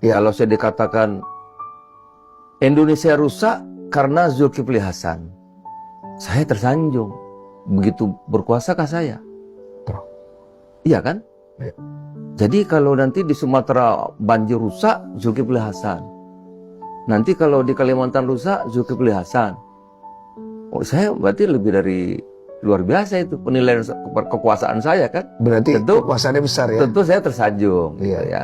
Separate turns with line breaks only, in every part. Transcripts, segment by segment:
Ya.
Kalau saya dikatakan Indonesia rusak karena Zulkifli Hasan, saya tersanjung. Begitu berkuasakah saya? Iya kan?
Ya.
Jadi kalau nanti di Sumatera banjir rusak, Zulkifli Hasan. Nanti kalau di Kalimantan rusak, Zulkifli Hasan. Oh, saya berarti lebih dari luar biasa itu penilaian kekuasaan saya kan?
Berarti
tentu,
kekuasaannya besar ya?
Tentu saya tersanjung.
Iya.
Gitu ya.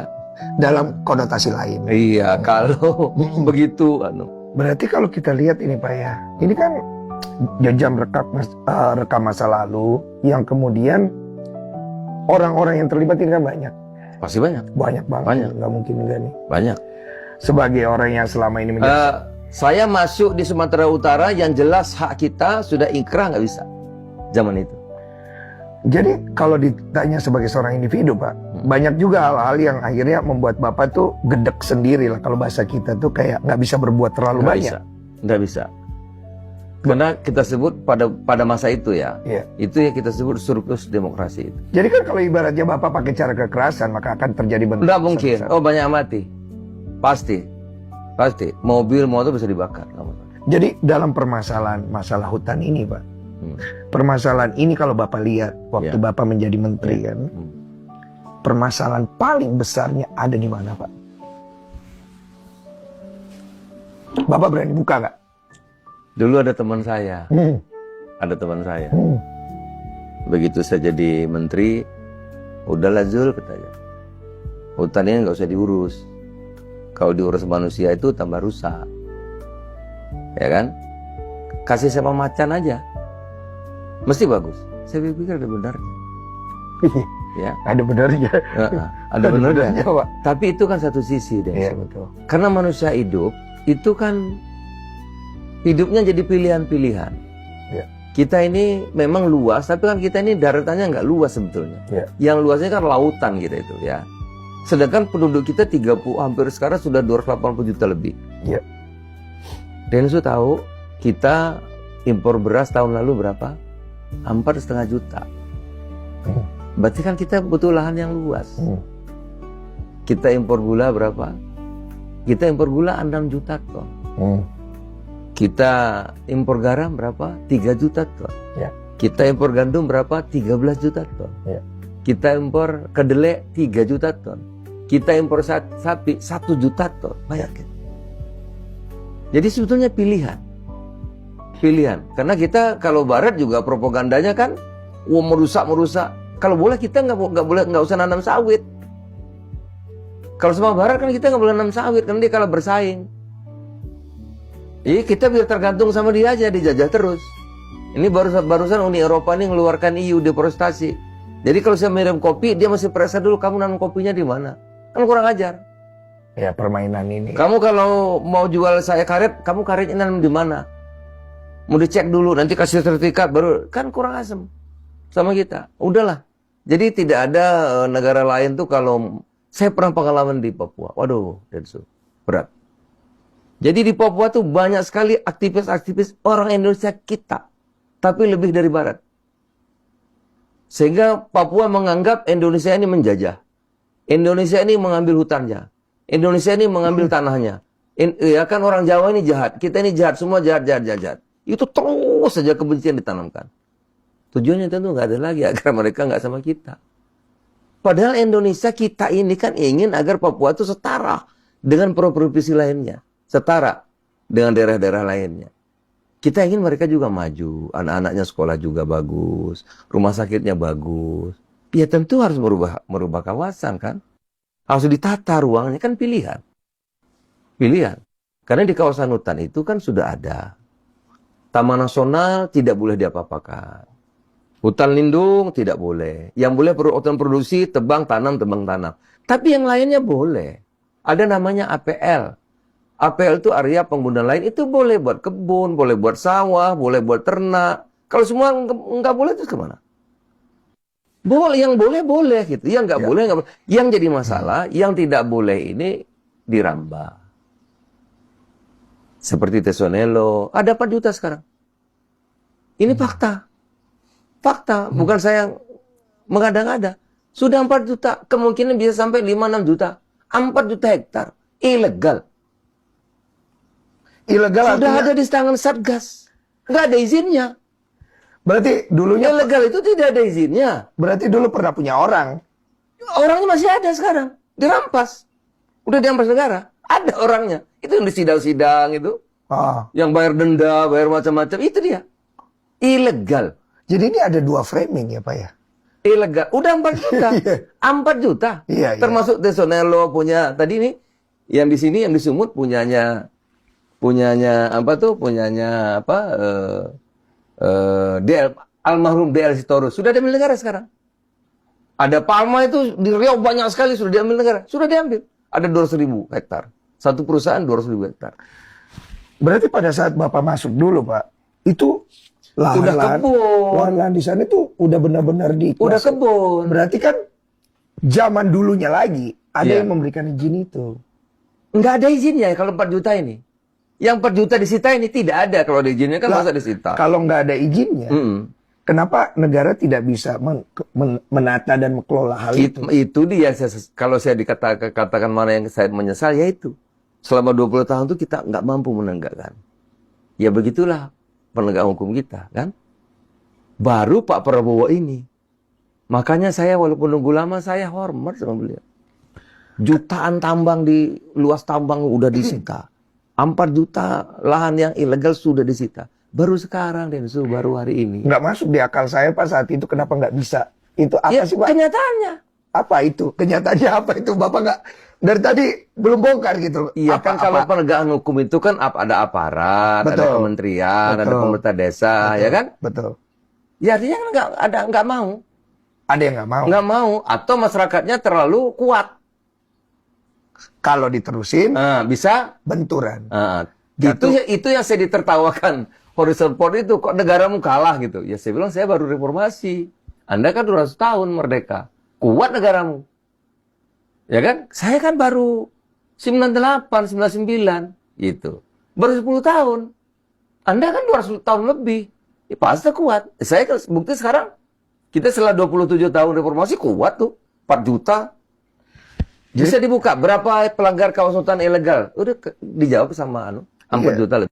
Dalam konotasi lain.
Iya, kalau begitu.
Berarti kalau kita lihat ini Pak ya, ini kan jejak rekam masa lalu yang kemudian orang-orang yang terlibat ini kan banyak.
Pasti banyak.
Banyak banget.
Banyak.
Nggak mungkin enggak nih.
Banyak.
Sebagai orang yang selama ini menjadi...
saya masuk di Sumatera Utara yang jelas hak kita sudah inkrah nggak bisa. Zaman itu.
Jadi kalau ditanya sebagai seorang individu Pak, banyak juga hal-hal yang akhirnya membuat Bapak tuh gedek sendiri lah. Kalau bahasa kita tuh kayak nggak bisa berbuat terlalu banyak.
Nggak bisa. Karena kita sebut pada masa itu ya, itu yang kita sebut surplus demokrasi itu.
Jadi kan kalau ibaratnya Bapak pakai cara kekerasan, maka akan terjadi bentuk.
Nggak mungkin. Oh, banyak mati. Pasti. Mobil, motor bisa dibakar.
Jadi dalam masalah hutan ini Pak, permasalahan ini kalau Bapak lihat waktu Bapak menjadi menteri kan, permasalahan paling besarnya ada di mana Pak? Bapak berani buka nggak?
Dulu ada teman saya, begitu saya jadi menteri, udahlah Zul katanya, hutan ini nggak usah diurus, kalau diurus manusia itu tambah rusak, ya kan? Kasih sama macan aja, mesti bagus. Saya pikir ada benarnya, ya.
Ada benarnya,
ada benarnya,
Pak.
Tapi itu kan satu sisi deh.
Iya betul.
Karena manusia hidup itu kan hidupnya jadi pilihan-pilihan.
Ya.
Kita ini memang luas, tapi kan kita ini daratannya nggak luas sebetulnya.
Ya.
Yang luasnya kan lautan kita itu ya. Sedangkan penduduk kita 30, hampir sekarang sudah 280 juta lebih.
Ya.
Densu tahu kita impor beras tahun lalu berapa? 4,5 juta. Berarti kan kita butuh lahan yang luas. Kita impor gula berapa? Kita impor gula 6 juta ton. Kita impor garam berapa? 3 juta ton.
Ya.
Kita impor gandum berapa? 13 juta ton.
Ya.
Kita impor kedelai 3 juta ton. Kita impor sapi 1 juta ton. Bayangkan. Jadi sebetulnya pilihan. Karena kita kalau barat juga propagandanya kan merusak. Kalau boleh kita nggak usah nanam sawit. Kalau sama barat kan kita nggak boleh nanam sawit karena dia kalah bersaing. Iya, kita biar tergantung sama dia aja, dijajah terus. Ini barusan Uni Eropa ini mengeluarkan EU deforestasi. Jadi kalau saya minum kopi, dia masih periksa dulu kamu nanam kopinya di mana. Kan kurang ajar.
Ya permainan ini.
Kamu kalau mau jual saya karet, kamu karetnya nanam di mana? Mau dicek dulu, nanti kasih sertifikat baru. Kan kurang asem sama kita. Udahlah. Jadi tidak ada negara lain tuh kalau saya pernah pengalaman di Papua. Waduh, berat. Jadi di Papua tuh banyak sekali aktivis-aktivis orang Indonesia kita. Tapi lebih dari barat. Sehingga Papua menganggap Indonesia ini menjajah. Indonesia ini mengambil hutannya. Indonesia ini mengambil tanahnya. Ya kan orang Jawa ini jahat. Kita ini jahat. Semua jahat. Itu terus saja kebencian ditanamkan. Tujuannya tentu nggak ada lagi agar mereka nggak sama kita. Padahal Indonesia kita ini kan ingin agar Papua itu setara dengan provinsi lainnya. Setara dengan daerah-daerah lainnya. Kita ingin mereka juga maju, anak-anaknya sekolah juga bagus, rumah sakitnya bagus. Ya tentu harus merubah kawasan kan. Harus ditata ruangnya, kan pilihan. Karena di kawasan hutan itu kan sudah ada. Taman nasional tidak boleh diapa-apakan. Hutan lindung tidak boleh. Yang boleh hutan produksi, tebang tanam. Tapi yang lainnya boleh. Ada namanya APL. APL itu area penggunaan lain, itu boleh buat kebun, boleh buat sawah, boleh buat ternak. Kalau semua nggak boleh, terus kemana? Yang boleh gitu, yang nggak boleh nggak boleh. Yang jadi masalah, yang tidak boleh ini dirambah. Seperti Tesonelo, ada 4 juta sekarang. Ini fakta, bukan saya mengada-ngada. Sudah 4 juta, kemungkinan bisa sampai 5-6 juta. 4 juta hektar. Ilegal.
Ilegal
Sudah
artinya,
ada di tangan Satgas. Nggak ada izinnya.
berarti dulunya,
Ilegal itu tidak ada izinnya.
berarti dulu pernah punya orang.
Orangnya masih ada sekarang. Dirampas. Udah dirampas negara. Ada orangnya. Itu yang di sidang-sidang itu.
Oh.
Yang bayar denda, bayar macam-macam. Itu dia. Ilegal.
Jadi ini ada dua framing ya Pak ya?
Ilegal. Udah 4 juta. 4 juta.
Iya, iya.
Termasuk Tesonello punya. Tadi nih. Yang di sini, yang di Sumut punyanya apa tuh? Punyanya apa? Almarhum DL Sitorus. Sudah diambil negara sekarang. Ada Palma itu di Riau banyak sekali sudah diambil negara. Sudah diambil. Ada 200.000 hektar. Satu perusahaan 200.000 hektar.
Berarti pada saat Bapak masuk dulu Pak, itu
Udah kebun.
lahan di sana itu udah benar-benar dikuasai.
Udah kebun.
Berarti kan zaman dulunya lagi ada
Iya.
yang memberikan izin itu.
Nggak ada izinnya kalau 4 juta ini. Yang 4 juta disita ini tidak ada. Kalau ada izinnya kan
Lah,
masa disita.
Kalau nggak ada izinnya, kenapa negara tidak bisa menata dan mengelola hal itu?
Itu dia. Kalau saya katakan mana yang saya menyesal, yaitu selama 20 tahun itu kita nggak mampu menegakkan. Ya begitulah penegakan hukum kita, kan? Baru Pak Prabowo ini. Makanya saya walaupun nunggu lama, saya hormat sama beliau. Jutaan tambang di luas tambang udah disita. 4 juta lahan yang ilegal sudah disita. Baru sekarang, Densu, baru hari ini.
Nggak masuk di akal saya Pak saat itu kenapa nggak bisa? Itu apa
Ya,
sih Pak?
kenyataannya.
Apa itu? Kenyataannya apa itu? Bapak nggak dari tadi belum bongkar gitu.
Iya kan kalau penegakan hukum itu kan ada aparat, ada
Betul.
kementerian, ada
Betul.
pemerintah desa, ya kan?
Betul.
Ya artinya kan nggak mau,
Ada yang nggak mau.
nggak mau, atau masyarakatnya terlalu kuat,
Kalau diterusin
bisa.
benturan.
Itu yang saya ditertawakan. Horizon Port itu kok negaramu kalah gitu. Ya saya bilang saya baru reformasi. Anda kan 200 tahun merdeka. Kuat negaramu. Ya kan? Saya kan baru 98, 99 gitu. Baru 10 tahun. Anda kan 200 tahun lebih. Ya pasti kuat. Saya kan bukti sekarang kita setelah 27 tahun reformasi kuat tuh. 4 juta. Bisa dibuka berapa pelanggar kawasan hutan ilegal? Udah dijawab sama 4 juta lebih.